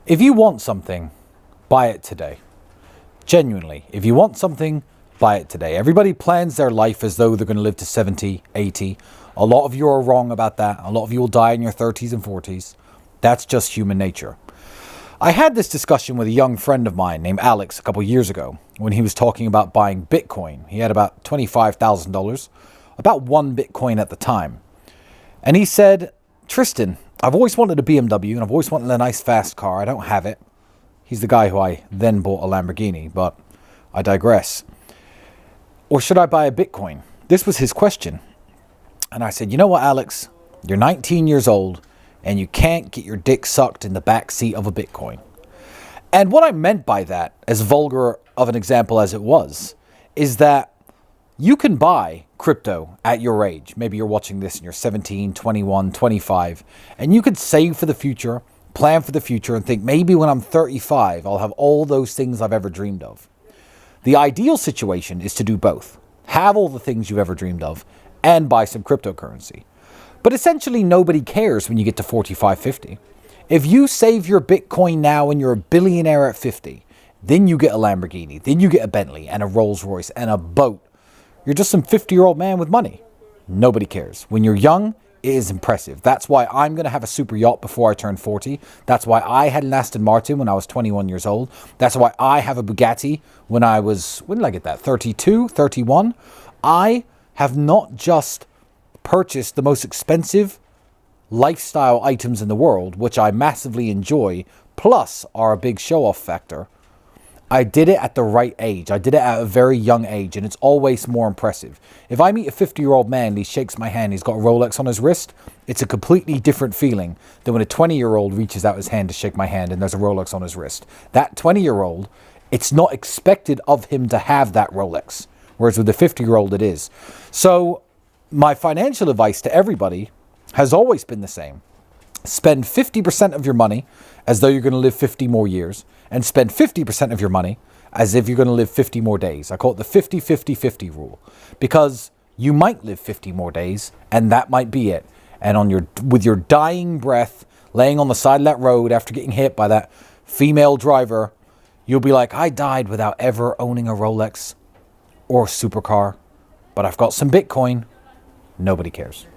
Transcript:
If you want something, buy it today. Genuinely, if you want something, buy it today. Everybody plans their life as though they're going to live to 70, 80. A lot of you are wrong about that. A lot of you will die in your 30s and 40s. That's just human nature. I had this discussion with a young friend of mine named Alex a couple years ago when he was talking about buying Bitcoin. He had about $25,000, about one Bitcoin at the time. And he said, Tristan, I've always wanted a BMW and I've always wanted a nice fast car. I don't have it. He's the guy who I then bought a Lamborghini, but I digress. Or should I buy a Bitcoin? This was his question. And I said, you know what, Alex? You're 19 years old and you can't get your dick sucked in the back seat of a Bitcoin. And what I meant by that, as vulgar of an example as it was, is that you can buy crypto at your age. Maybe you're watching this and you're 17, 21, 25, and you could save for the future, plan for the future, and think maybe when I'm 35, I'll have all those things I've ever dreamed of. The ideal situation is to do both. Have all the things you've ever dreamed of and buy some cryptocurrency. But essentially nobody cares when you get to 45, 50. If you save your Bitcoin now and you're a billionaire at 50, then you get a Lamborghini, then you get a Bentley and a Rolls Royce and a boat. You're just some 50-year-old man with money. Nobody cares. When you're young, it is impressive. That's why I'm going to have a super yacht before I turn 40. That's why I had an Aston Martin when I was 21 years old. That's why I have a Bugatti when did I get that? 32, 31. I have not just purchased the most expensive lifestyle items in the world, which I massively enjoy, plus are a big show-off factor. I did it at the right age. I did it at a very young age, and it's always more impressive. If I meet a 50-year-old man and he shakes my hand, he's got a Rolex on his wrist, it's a completely different feeling than when a 20-year-old reaches out his hand to shake my hand and there's a Rolex on his wrist. That 20-year-old, it's not expected of him to have that Rolex, whereas with the 50-year-old it is. So my financial advice to everybody has always been the same. Spend 50% of your money as though you're going to live 50 more years, and spend 50% of your money as if you're going to live 50 more days. I call it the 50-50-50 rule, because you might live 50 more days and that might be it. And with your dying breath, laying on the side of that road after getting hit by that female driver, you'll be like, I died without ever owning a Rolex or a supercar, but I've got some Bitcoin. Nobody cares.